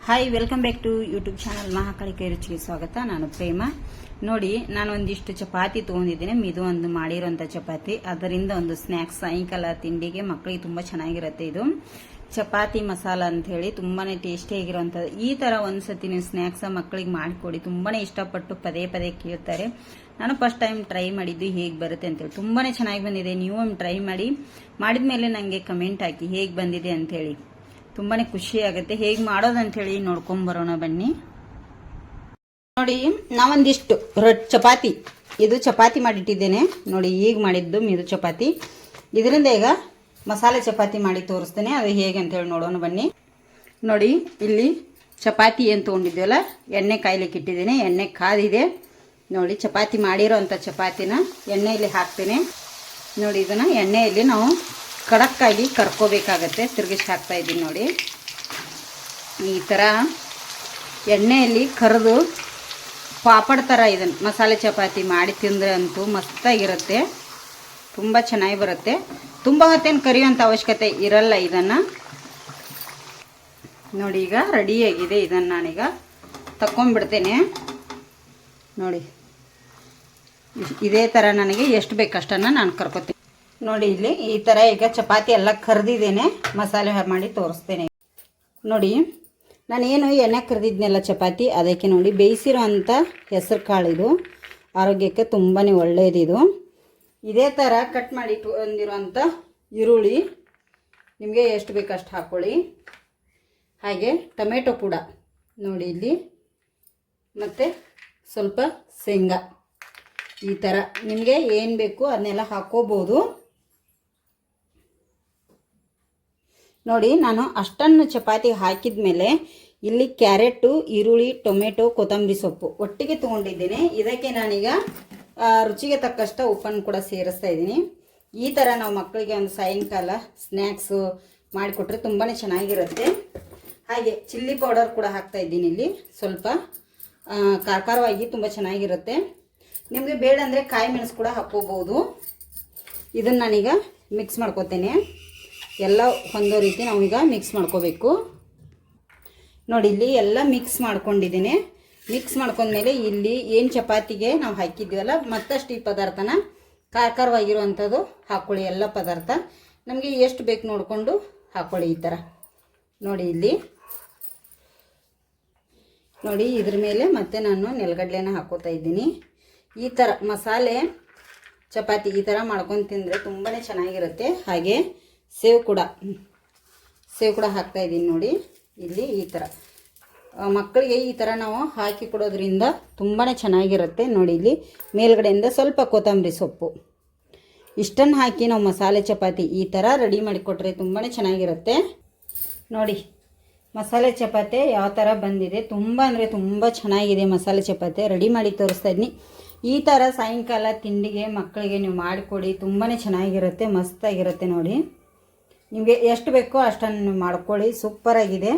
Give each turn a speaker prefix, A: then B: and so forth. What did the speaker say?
A: Hi, welcome back to YouTube channel ಮಹಾಕಾಳಿಕೆ ರುಚಿಗೆ ಸ್ವಾಗತ. ನಾನು ಪ್ರೇಮ. ನೋಡಿ, ನಾನು ಒಂದಿಷ್ಟು ಚಪಾತಿ ತೊಗೊಂಡಿದ್ದೇನೆ. ಇದು ಒಂದು ಮಾಡಿರೋಂಥ ಚಪಾತಿ. ಅದರಿಂದ ಒಂದು ಸ್ನ್ಯಾಕ್ಸ್ ಸಾಯಂಕಾಲ ತಿಂಡಿಗೆ ಮಕ್ಕಳಿಗೆ ತುಂಬಾ ಚೆನ್ನಾಗಿರುತ್ತೆ. ಇದು ಚಪಾತಿ ಮಸಾಲ ಅಂತ ಹೇಳಿ ತುಂಬಾನೇ ಟೇಸ್ಟಿಯಾಗಿರುವಂಥದ್ದು. ಈ ತರ ಒಂದ್ಸತಿ ನೀವು ಸ್ನ್ಯಾಕ್ಸ್ ಮಕ್ಕಳಿಗೆ ಮಾಡಿಕೊಡಿ, ತುಂಬಾನೇ ಇಷ್ಟಪಟ್ಟು ಪದೇ ಪದೇ ಕೇಳ್ತಾರೆ. ನಾನು ಫಸ್ಟ್ ಟೈಮ್ ಟ್ರೈ ಮಾಡಿದ್ದು ಹೇಗೆ ಬರುತ್ತೆ ಅಂತೇಳಿ ತುಂಬಾನೇ ಚೆನ್ನಾಗಿ ಬಂದಿದೆ. ನೀವು ಟ್ರೈ ಮಾಡಿದ್ಮೇಲೆ ನನಗೆ ಕಮೆಂಟ್ ಹಾಕಿ ಹೇಗೆ ಬಂದಿದೆ ಅಂತ ಹೇಳಿ. ತುಂಬಾನೇ ಖುಷಿ ಆಗುತ್ತೆ. ಹೇಗೆ ಮಾಡೋದಂತ ಹೇಳಿ ನೋಡ್ಕೊಂಡ್ ಬರೋಣ ಬನ್ನಿ. ನೋಡಿ, ನಾವೊಂದಿಷ್ಟು ಚಪಾತಿ, ಇದು ಚಪಾತಿ ಮಾಡಿಟ್ಟಿದ್ದೇನೆ. ನೋಡಿ, ಈಗ ಮಾಡಿದ್ದು ಮಿದು ಚಪಾತಿ. ಇದರಿಂದ ಈಗ ಮಸಾಲೆ ಚಪಾತಿ ಮಾಡಿ ತೋರಿಸ್ತೇನೆ, ಅದು ಹೇಗೆ ಅಂತ ಹೇಳಿ ನೋಡೋಣ ಬನ್ನಿ. ನೋಡಿ, ಇಲ್ಲಿ ಚಪಾತಿ ಏನು ತೊಗೊಂಡಿದ್ದೇವಲ್ಲ, ಎಣ್ಣೆ ಕಾಯ್ಲಿಕ್ಕೆ ಇಟ್ಟಿದ್ದೇನೆ. ಎಣ್ಣೆ ಕಾದಿದೆ. ನೋಡಿ, ಚಪಾತಿ ಮಾಡಿರೋ ಅಂಥ ಚಪಾತಿನ ಎಣ್ಣೆಯಲ್ಲಿ ಹಾಕ್ತೇನೆ. ನೋಡಿ, ಇದನ್ನ ಎಣ್ಣೆಯಲ್ಲಿ ನಾವು ಕಡಕ್ಕಾಗಿ ಕರ್ಕೋಬೇಕಾಗತ್ತೆ. ತಿರುಗಿಸಿ ಹಾಕ್ತಾ ಇದ್ದೀನಿ. ನೋಡಿ, ಈ ಥರ ಎಣ್ಣೆಯಲ್ಲಿ ಕರೆದು ಪಾಪಡ್ ಥರ ಇದನ್ನು ಮಸಾಲೆ ಚಪಾತಿ ಮಾಡಿ ತಿಂದರೆ ಅಂತೂ ಮಸ್ತಾಗಿರುತ್ತೆ. ತುಂಬ ಚೆನ್ನಾಗಿ ಬರುತ್ತೆ. ತುಂಬ ಹೊತ್ತೇನು ಕರಿಯುವಂಥ ಅವಶ್ಯಕತೆ ಇರಲ್ಲ ಇದನ್ನು. ನೋಡಿ, ಈಗ ರೆಡಿಯಾಗಿದೆ. ಇದನ್ನು ನಾನೀಗ ತಕ್ಕೊಂಡ್ಬಿಡ್ತೇನೆ. ನೋಡಿ, ಇದೇ ಥರ ನನಗೆ ಎಷ್ಟು ಬೇಕಷ್ಟನ್ನು ನಾನು ಕರ್ಕೋತೀನಿ. ನೋಡಿ, ಇಲ್ಲಿ ಈ ಥರ ಈಗ ಚಪಾತಿ ಎಲ್ಲ ಕರೆದಿದ್ದೇನೆ. ಮಸಾಲೆ ಮಾಡಿ ತೋರಿಸ್ತೇನೆ. ನೋಡಿ, ನಾನೇನು ಎಣ್ಣೆ ಕರೆದಿದ್ನೆಲ್ಲ ಚಪಾತಿ, ಅದಕ್ಕೆ ನೋಡಿ ಬೇಯಿಸಿರೋ ಅಂಥ ಹೆಸರು ಕಾಳು. ಇದು ಆರೋಗ್ಯಕ್ಕೆ ತುಂಬಾ ಒಳ್ಳೆಯದಿದು. ಇದೇ ಥರ ಕಟ್ ಮಾಡಿ ಹೊಂದಿರುವಂಥ ಈರುಳ್ಳಿ ನಿಮಗೆ ಎಷ್ಟು ಬೇಕಷ್ಟು ಹಾಕ್ಕೊಳ್ಳಿ. ಹಾಗೆ ಟೊಮೆಟೊ ಕೂಡ ನೋಡಿ ಇಲ್ಲಿ, ಮತ್ತು ಸ್ವಲ್ಪ ಶೇಂಗಾ. ಈ ಥರ ನಿಮಗೆ ಏನು ಬೇಕು ಅದನ್ನೆಲ್ಲ ಹಾಕೋಬೋದು. ನೋಡಿ, ನಾನು ಅಷ್ಟನ್ನು ಚಪಾತಿ ಹಾಕಿದ ಮೇಲೆ ಇಲ್ಲಿ ಕ್ಯಾರೆಟು, ಈರುಳ್ಳಿ, ಟೊಮೆಟೊ, ಕೊತ್ತಂಬರಿ ಸೊಪ್ಪು ಒಟ್ಟಿಗೆ ತೊಗೊಂಡಿದ್ದೇನೆ. ಇದಕ್ಕೆ ನಾನೀಗ ರುಚಿಗೆ ತಕ್ಕಷ್ಟು ಉಪ್ಪನ್ನು ಕೂಡ ಸೇರಿಸ್ತಾ ಇದ್ದೀನಿ. ಈ ಥರ ನಾವು ಮಕ್ಕಳಿಗೆ ಒಂದು ಸಾಯಂಕಾಲ ಸ್ನ್ಯಾಕ್ಸು ಮಾಡಿಕೊಟ್ರೆ ತುಂಬಾ ಚೆನ್ನಾಗಿರುತ್ತೆ. ಹಾಗೆ ಚಿಲ್ಲಿ ಪೌಡರ್ ಕೂಡ ಹಾಕ್ತಾ ಇದ್ದೀನಿ ಇಲ್ಲಿ, ಸ್ವಲ್ಪ ಖಾರವಾಗಿ ತುಂಬ ಚೆನ್ನಾಗಿರುತ್ತೆ. ನಿಮಗೆ ಬೇಡ ಅಂದರೆ ಕಾಯಿ ಮೆಣಸು ಕೂಡ ಹಾಕ್ಕೋಬೋದು. ಇದನ್ನು ನಾನೀಗ ಮಿಕ್ಸ್ ಮಾಡ್ಕೋತೇನೆ. ಎಲ್ಲ ಹೊಂದೋ ರೀತಿ ನಾವೀಗ ಮಿಕ್ಸ್ ಮಾಡ್ಕೋಬೇಕು. ನೋಡಿ, ಇಲ್ಲಿ ಎಲ್ಲ ಮಿಕ್ಸ್ ಮಾಡ್ಕೊಂಡಿದ್ದೀನಿ. ಮಿಕ್ಸ್ ಮಾಡ್ಕೊಂಡ್ಮೇಲೆ ಇಲ್ಲಿ ಏನು ಚಪಾತಿಗೆ ನಾವು ಹಾಕಿದ್ದೀವಲ್ಲ, ಮತ್ತಷ್ಟು ಈ ಪದಾರ್ಥನ ಖಾರವಾಗಿರುವಂಥದ್ದು ಹಾಕ್ಕೊಳ್ಳಿ. ಎಲ್ಲ ಪದಾರ್ಥ ನಮಗೆ ಎಷ್ಟು ಬೇಕು ನೋಡಿಕೊಂಡು ಹಾಕ್ಕೊಳ್ಳಿ. ಈ ಥರ ನೋಡಿ, ಇಲ್ಲಿ ನೋಡಿ, ಇದ್ರ ಮೇಲೆ ಮತ್ತೆ ನಾನು ನೆಲಗಡಲೆನ ಹಾಕೋತಾ ಇದ್ದೀನಿ. ಈ ಥರ ಮಸಾಲೆ ಚಪಾತಿ ಈ ಥರ ಮಾಡ್ಕೊಂಡು ತಿಂದರೆ ತುಂಬಾ ಚೆನ್ನಾಗಿರುತ್ತೆ. ಹಾಗೆ ಸೇವ್ ಕೂಡ ಹಾಕ್ತಾ ಇದ್ದೀನಿ. ನೋಡಿ, ಇಲ್ಲಿ ಈ ಥರ ಮಕ್ಕಳಿಗೆ ಈ ಥರ ನಾವು ಹಾಕಿ ಕೊಡೋದ್ರಿಂದ ತುಂಬಾ ಚೆನ್ನಾಗಿರುತ್ತೆ. ನೋಡಿ, ಇಲ್ಲಿ ಮೇಲ್ಗಡೆಯಿಂದ ಸ್ವಲ್ಪ ಕೊತ್ತಂಬರಿ ಸೊಪ್ಪು, ಇಷ್ಟನ್ನು ಹಾಕಿ ನಾವು ಮಸಾಲೆ ಚಪಾತಿ ಈ ಥರ ರೆಡಿ ಮಾಡಿಕೊಟ್ರೆ ತುಂಬಾ ಚೆನ್ನಾಗಿರುತ್ತೆ. ನೋಡಿ, ಮಸಾಲೆ ಚಪಾತಿ ಯಾವ ಥರ ಬಂದಿದೆ. ತುಂಬ ಅಂದರೆ ತುಂಬ ಚೆನ್ನಾಗಿದೆ. ಮಸಾಲೆ ಚಪಾತಿ ರೆಡಿ ಮಾಡಿ ತೋರಿಸ್ತಾ ಇದ್ದೀನಿ. ಈ ಥರ ಸಾಯಂಕಾಲ ತಿಂಡಿಗೆ ಮಕ್ಕಳಿಗೆ ನೀವು ಮಾಡಿಕೊಡಿ, ತುಂಬಾ ಚೆನ್ನಾಗಿರುತ್ತೆ, ಮಸ್ತಾಗಿರುತ್ತೆ. ನೋಡಿ, ನಿಮಗೆ ಎಷ್ಟು ಬೇಕೋ ಅಷ್ಟನ್ನು ಮಾಡ್ಕೊಳ್ಳಿ. ಸೂಪರಾಗಿದೆ.